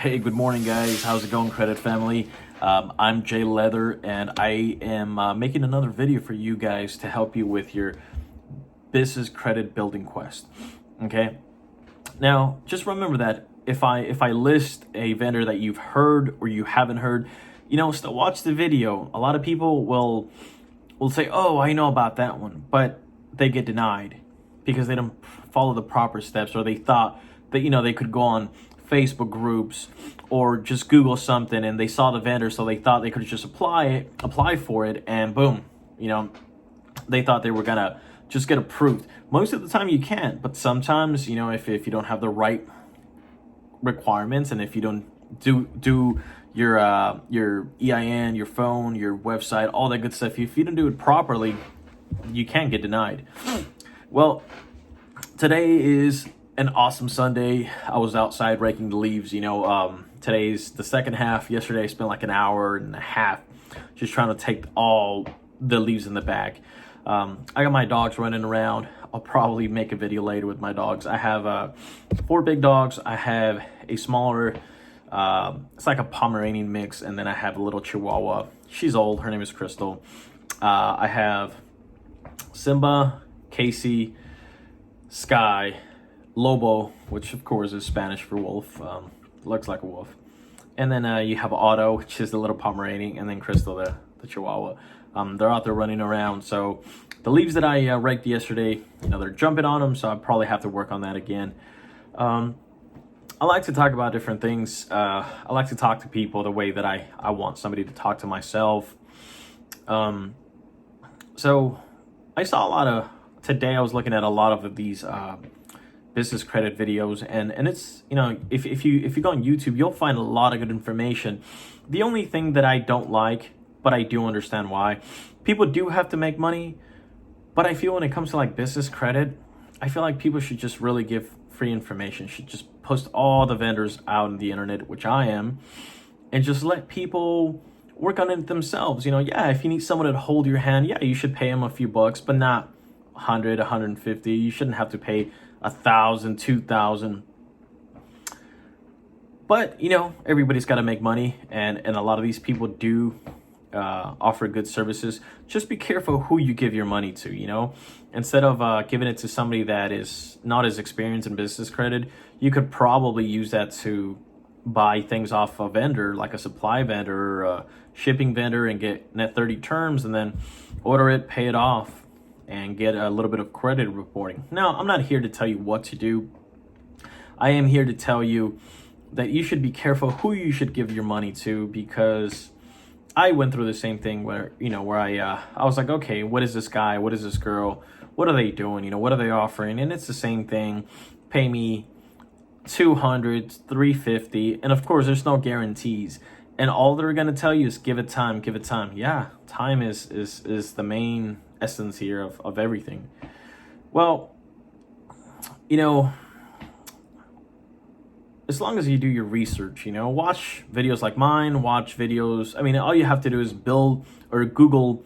Hey, good morning, guys. How's it going, Credit Family? I'm Jay Leather, and I am making another video for you guys to help you with your business credit building quest. Okay. Now, just remember that if I list a vendor that you've heard or you haven't heard, still watch the video. A lot of people will say, "Oh, I know about that one," but they get denied because they don't follow the proper steps, or they thought that they could go on Facebook groups or just Google something and they saw the vendor, so they thought they could just apply for it, and boom, they thought they were gonna just get approved. Most of the time you can't, but sometimes, if you don't have the right requirements, and if you don't do your EIN, your phone, your website, all that good stuff, if you don't do it properly, you can get denied. Well, today is an awesome Sunday. I was outside raking the leaves. Today's the second half. Yesterday I spent like an hour and a half just trying to take all the leaves in the bag. I got my dogs running around. I'll probably make a video later with my dogs. I have 4 big dogs. I have a smaller, it's like a Pomeranian mix, and then I have a little Chihuahua. She's old. Her name is Crystal. I have Simba, Casey, Sky, Lobo, which of course is Spanish for wolf, looks like a wolf. And then you have Otto, which is the little Pomeranian, and then Crystal, the Chihuahua. They're out there running around. So the leaves that I raked yesterday, they're jumping on them, so I probably have to work on that again. I like to talk about different things. I like to talk to people the way that I want somebody to talk to myself. So I saw today I was looking at a lot of these business credit videos, and it's, if you go on YouTube, you'll find a lot of good information. The only thing that I don't like, but I do understand why, people do have to make money, but I feel when it comes to like business credit, I feel like people should just really give free information, should just post all the vendors out on the internet, which I am, and just let people work on it themselves. Yeah, if you need someone to hold your hand, yeah, you should pay them a few bucks, but not 100, 150. You shouldn't have to pay 1,000, 2,000. But everybody's got to make money, and a lot of these people do offer good services. Just be careful who you give your money to. Instead of giving it to somebody that is not as experienced in business credit, you could probably use that to buy things off a vendor, like a supply vendor or a shipping vendor, and get net 30 terms, and then order it, pay it off, and get a little bit of credit reporting. Now, I'm not here to tell you what to do. I am here to tell you that you should be careful who you should give your money to, because I went through the same thing where I was like, okay, what is this guy? What is this girl? What are they doing? What are they offering? And it's the same thing. Pay me $200, $350, and of course, there's no guarantees. And all they're gonna tell you is give it time, give it time. Yeah, time is the main essence here of everything. Well, as long as you do your research, watch videos like mine, watch videos. I mean, all you have to do is build or Google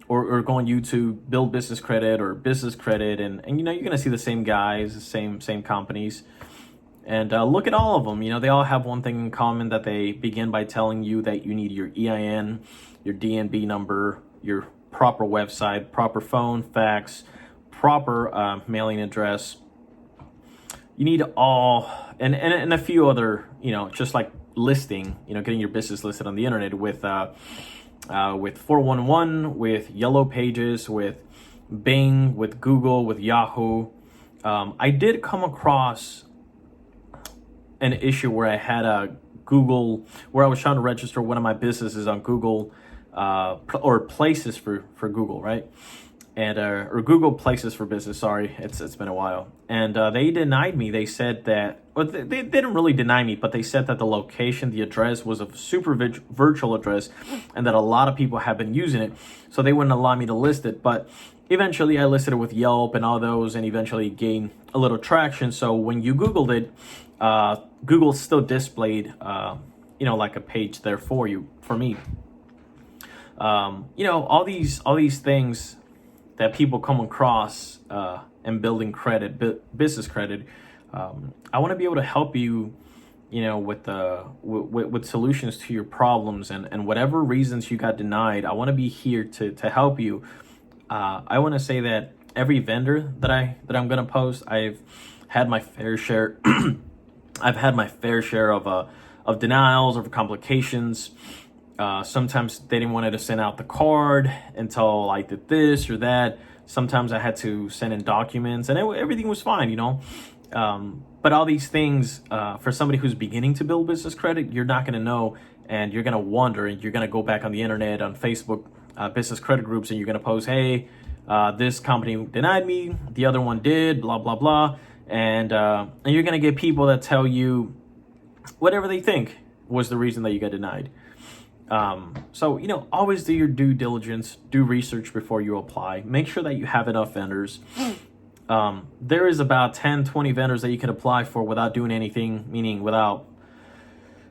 or go on YouTube, build business credit or business credit, and you're gonna see the same guys, the same companies. And look at all of them. They all have one thing in common, that they begin by telling you that you need your EIN, your DNB number, your proper website, proper phone, fax, proper mailing address. You need all, and a few other, just like listing, getting your business listed on the internet with 411, with Yellow Pages, with Bing, with Google, with Yahoo. I did come across an issue where I had a Google, where I was trying to register one of my businesses on Google, or Places for Google, right? And or Google Places for Business. Sorry, it's been a while, and they denied me. They said that, well, they didn't really deny me, but they said that the location, the address, was a super virtual address, and that a lot of people have been using it, so they wouldn't allow me to list it. But eventually, I listed it with Yelp and all those, and eventually gained a little traction. So when you Googled it, Google still displayed, like a page there for me. All these things that people come across and building credit, business credit. I want to be able to help you with solutions to your problems, and whatever reasons you got denied, I want to be here to help you. I want to say that every vendor that I'm gonna post, I've had my fair share. I've had my fair share of denials, of complications. Sometimes they didn't want to send out the card until I did this or that. Sometimes I had to send in documents, and everything was fine, but all these things, for somebody who's beginning to build business credit, you're not going to know, and you're going to wonder, and you're going to go back on the internet, on Facebook, business credit groups, and you're going to post, hey, this company denied me, the other one did, blah, blah, blah. And you're going to get people that tell you whatever they think was the reason that you got denied. So, always do your due diligence, do research before you apply. Make sure that you have enough vendors. There is about 10, 20 vendors that you can apply for without doing anything, meaning without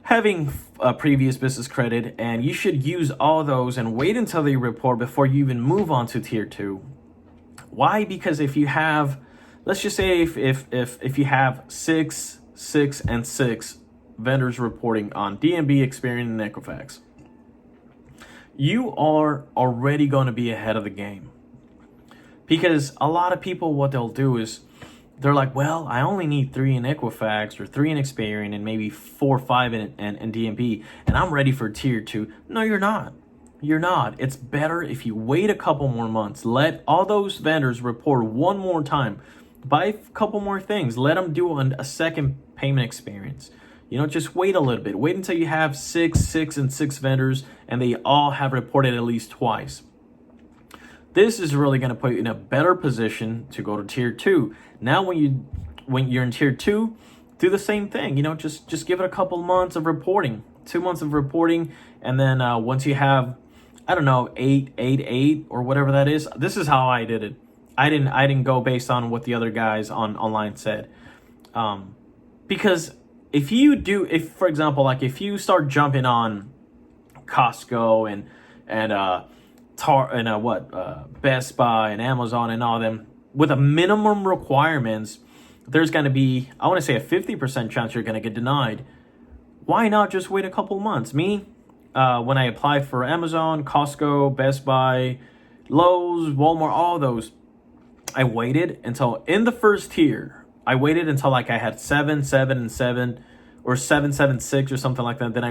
having a previous business credit, and you should use all those and wait until they report before you even move on to tier 2. Why? Because if you have, let's just say if you have 6 vendors reporting on DNB, Experian, and Equifax, you are already going to be ahead of the game. Because a lot of people, what they'll do is they're like, well, I only need 3 in Equifax or 3 in Experian and maybe 4 or 5 in DNB, and I'm ready for tier 2. No, you're not. You're not. It's better if you wait a couple more months. Let all those vendors report one more time. Buy a couple more things. Let them do a second payment experience. Just wait a little bit. Wait until you have 6 vendors and they all have reported at least twice. This is really going to put you in a better position to go to tier 2. Now, when you're in tier 2, do the same thing. Just give it a couple months of reporting, 2 months of reporting, and then once you have, I don't know, 8 or whatever that is. This is how I did it. I didn't go based on what the other guys online said, because if for example, like if you start jumping on Costco and Best Buy and Amazon and all them with a minimum requirements, there's going to be, I want to say, a 50% chance you're going to get denied. Why not just wait a couple months? Me, when I applied for Amazon, Costco, Best Buy, Lowe's, Walmart, all those, I waited until in the first tier. I waited until like I had 7, 7, and 7, or 7, 7, 6 or something like that. Then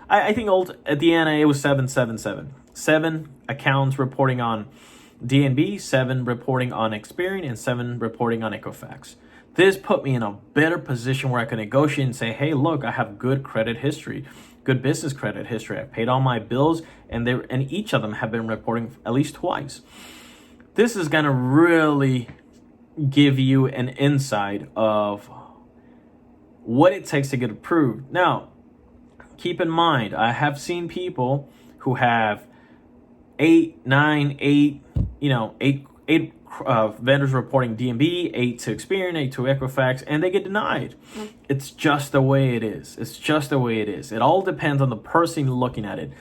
I think at the end it was 7, 7, 7. 7 accounts reporting on DNB, 7 reporting on Experian, and 7 reporting on Equifax. This put me in a better position where I could negotiate and say, hey, look, I have good credit history, good business credit history. I've paid all my bills, and each of them have been reporting at least twice. This is going to really give you an insight of what it takes to get approved. Now, keep in mind, I have seen people who have 8 vendors reporting DNB, 8 to Experian, 8 to Equifax, and they get denied. It's just the way it is. It's just the way it is. It all depends on the person looking at it.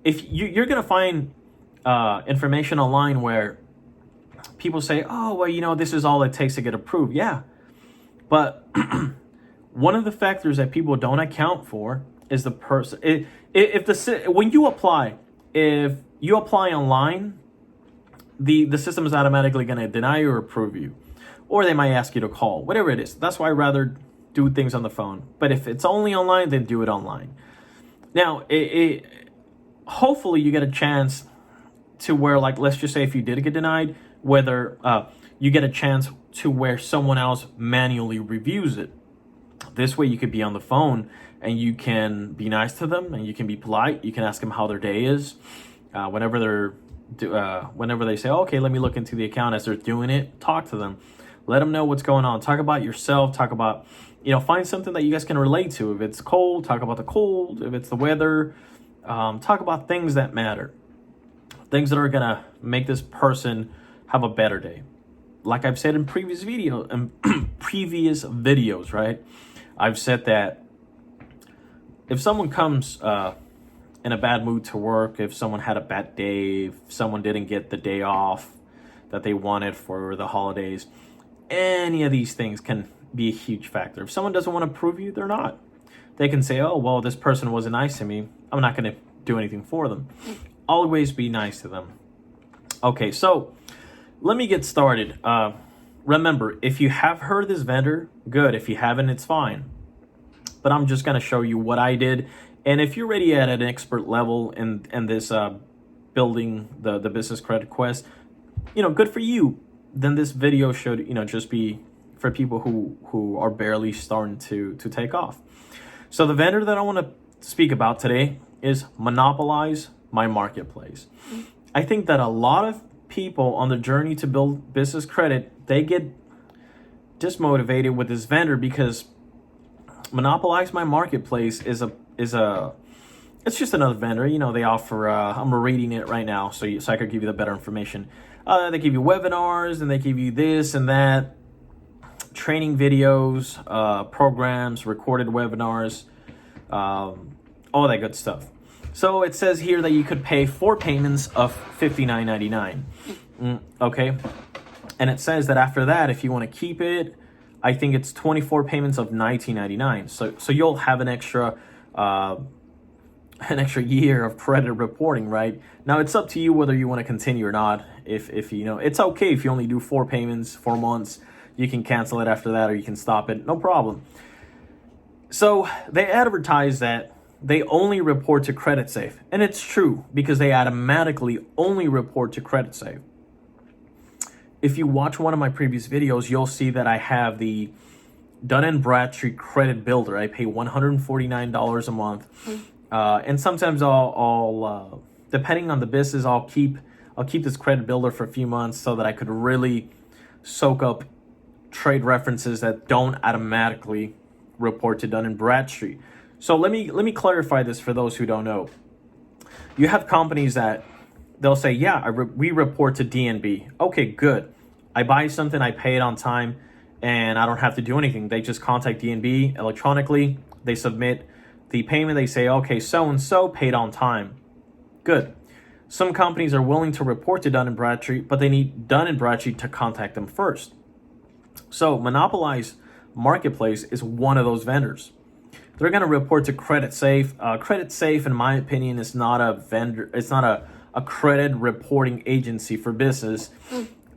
If you're going to find information online where people say, oh, well, this is all it takes to get approved. Yeah. But one of the factors that people don't account for is the person. When you apply, if you apply online, the system is automatically going to deny you or approve you, or they might ask you to call, whatever it is. That's why I rather do things on the phone. But if it's only online, then do it online. Now, hopefully you get a chance to where, like, let's just say if you did get denied, whether you get a chance to where someone else manually reviews it. This way you could be on the phone and you can be nice to them and you can be polite. You can ask them how their day is. Whenever they say, okay, let me look into the account, as they're doing it, talk to them. Let them know what's going on. Talk about yourself. Talk about, find something that you guys can relate to. If it's cold, talk about the cold. If it's the weather, talk about things that matter. Things that are going to make this person have a better day. Like I've said in previous videos, right? I've said that if someone comes in a bad mood to work, if someone had a bad day, if someone didn't get the day off that they wanted for the holidays, any of these things can be a huge factor. If someone doesn't want to approve you, they're not. they can say, oh, well, this person wasn't nice to me. I'm not going to do anything for them. Always be nice to them. Okay, so let me get started. Remember, if you have heard of this vendor, good. If you haven't, it's fine. But I'm just going to show you what I did. And if you're already at an expert level in this building the business credit quest, good for you. Then this video should, just be for people who are barely starting to take off. So the vendor that I want to speak about today is Monopolize My Marketplace. I think that a lot of people on the journey to build business credit, they get dismotivated with this vendor because Monopolize My Marketplace is it's just another vendor. They offer, I'm reading it right now so I could give you the better information. They give you webinars and they give you this and that, training videos, programs, recorded webinars, all that good stuff. So it says here that you could pay 4 payments of $59.99. Okay. And it says that after that, if you want to keep it, I think it's 24 payments of $19.99. So you'll have an extra year of credit reporting, right? Now it's up to you whether you want to continue or not. If it's okay if you only do 4 payments, 4 months, you can cancel it after that or you can stop it, no problem. So they advertise that they only report to CreditSafe. And it's true because they automatically only report to CreditSafe. If you watch one of my previous videos, you'll see that I have the Dun & Bradstreet Credit Builder. I pay $149 a month. And sometimes I'll depending on the business, I'll keep this credit builder for a few months so that I could really soak up trade references that don't automatically report to Dun & Bradstreet. So let me clarify this for those who don't know. You have companies that they'll say, yeah, we report to DNB. Okay, good. I buy something, I pay it on time, and I don't have to do anything. They just contact DNB electronically. They submit the payment. They say, okay, so-and-so paid on time. Good. Some companies are willing to report to Dun & Bradstreet, but they need Dun & Bradstreet to contact them first. So Monopolize Marketplace is one of those vendors. They're going to report to CreditSafe. CreditSafe, in my opinion, is not a vendor. It's not a credit reporting agency for business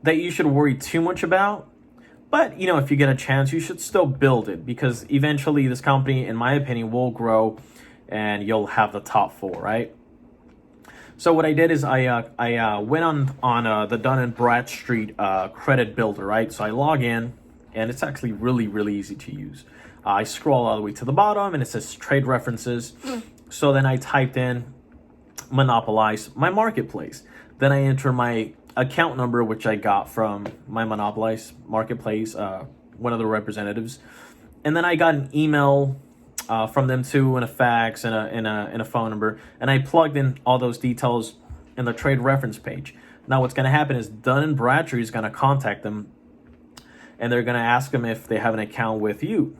that you should worry too much about. But, if you get a chance, you should still build it because eventually this company, in my opinion, will grow and you'll have the top 4, right? So what I did is I went on the Dun & Bradstreet credit builder, right? So I log in and it's actually really, really easy to use. I scroll all the way to the bottom and it says trade references. So then I typed in Monopolize My Marketplace. Then I enter my account number, which I got from my Monopolize Marketplace, one of the representatives. And then I got an email from them too, and a fax and a phone number. And I plugged in all those details in the trade reference page. Now what's going to happen is Dun & Bradstreet is going to contact them and they're going to ask them if they have an account with you.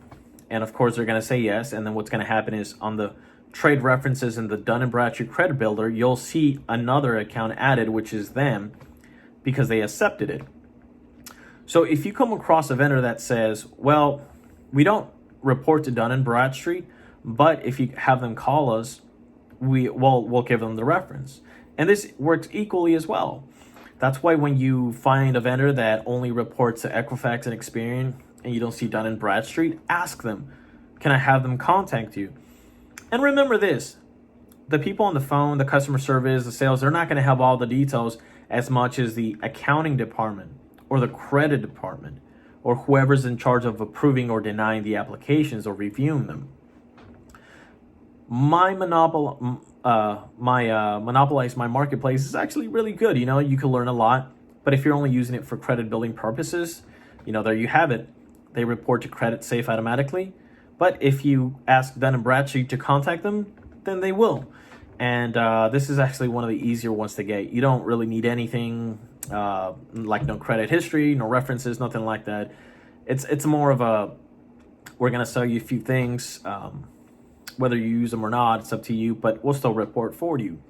And of course, they're going to say yes. And then what's going to happen is on the trade references in the Dun & Bradstreet Credit Builder, you'll see another account added, which is them, because they accepted it. So if you come across a vendor that says, well, we don't report to Dun & Bradstreet, but if you have them call us, we'll give them the reference. And this works equally as well. That's why when you find a vendor that only reports to Equifax and Experian, and you don't see Dun & Bradstreet, ask them, can I have them contact you? And remember this, the people on the phone, the customer service, the sales, they're not going to have all the details as much as the accounting department or the credit department or whoever's in charge of approving or denying the applications or reviewing them. My Monopolize My Marketplace is actually really good. You can learn a lot, but if you're only using it for credit building purposes, there you have it. They report to CreditSafe automatically. But if you ask Dun & Bradstreet to contact them, then they will. And this is actually one of the easier ones to get. You don't really need anything like no credit history, no references, nothing like that. It's more of a, we're going to sell you a few things. Whether you use them or not, it's up to you, but we'll still report for you.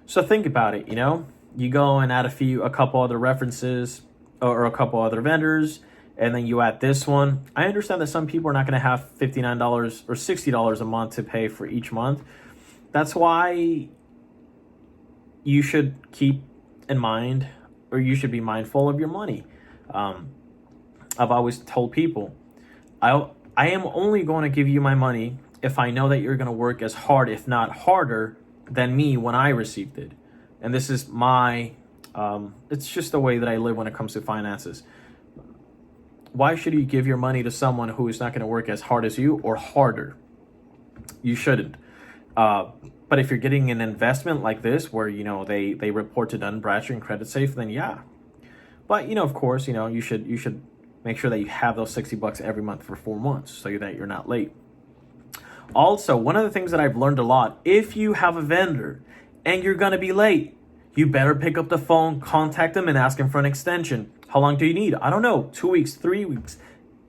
So think about it, you go and add a couple other references or a couple other vendors, and then you add this one. I understand that some people are not going to have $59 or $60 a month to pay for each month. That's why you should keep in mind, or you should be mindful of your money. I've always told people, I am only going to give you my money if I know that you're going to work as hard, if not harder, than me when I received it. And this is my, it's just the way that I live when it comes to finances. Why should you give your money to someone who is not going to work as hard as you or harder? You shouldn't. But if you're getting an investment like this, where, you know, they report to Dun Bradstreet and Credit Safe, then yeah. But, you know, of course, you know, you should make sure that you have those $60 every month for 4 months so that you're not late. Also, one of the things that I've learned a lot, if you have a vendor and you're going to be late, you better pick up the phone, contact them, and ask them for an extension. How long do you need? I don't know, 2 weeks, 3 weeks.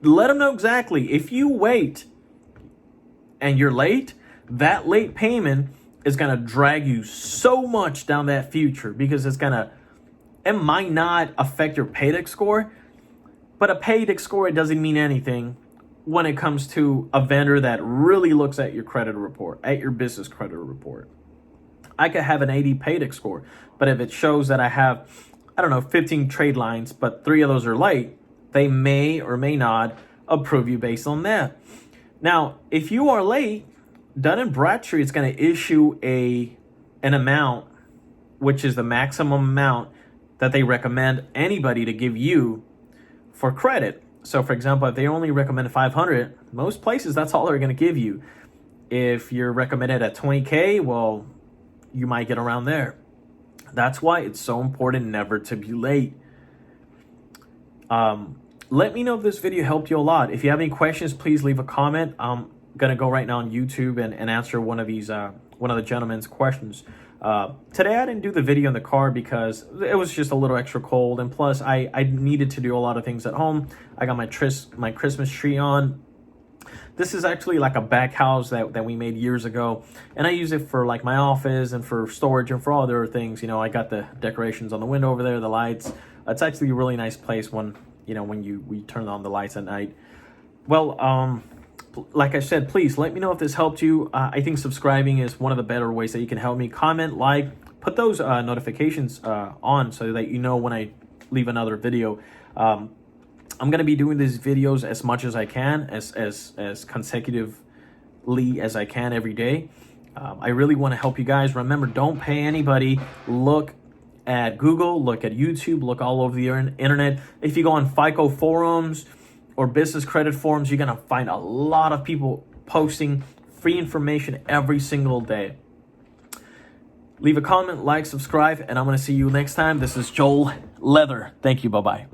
Let them know exactly. If you wait and you're late, that late payment is going to drag you so much down that future, because it might not affect your paydex score, but a paydex score, it doesn't mean anything when it comes to a vendor that really looks at your credit report, at your business credit report. I could have an 80 paydex score, but if it shows that I have, I don't know, 15 trade lines, but 3 of those are late, they may or may not approve you based on that. Now, if you are late, Dun & Bradstreet is going to issue an amount, which is the maximum amount that they recommend anybody to give you for credit. So, for example, if they only recommend 500, most places, that's all they're going to give you. If you're recommended at 20K, well, you might get around there. That's why it's so important never to be late. Let me know if this video helped you a lot. If you have any questions, please leave a comment. I'm going to go right now on YouTube and answer one of the gentleman's questions. Today I didn't do the video in the car because it was just a little extra cold, and plus I needed to do a lot of things at home. I got my Christmas tree on. This is actually like a back house that we made years ago, and I use it for like my office and for storage and for all other things. You know, I got the decorations on the window over there, the lights. It's actually a really nice place when we turn on the lights at night. Well, like I said, please let me know if this helped you. I think subscribing is one of the better ways that you can help me. Comment, like, put those notifications on so that you know when I leave another video. I'm going to be doing these videos as much as I can, as consecutively as I can every day. I really want to help you guys. Remember, don't pay anybody. Look at Google, look at YouTube, look all over the internet. If you go on FICO forums or business credit forums, you're going to find a lot of people posting free information every single day. Leave a comment, like, subscribe, and I'm going to see you next time. This is Joel Leather. Thank you. Bye-bye.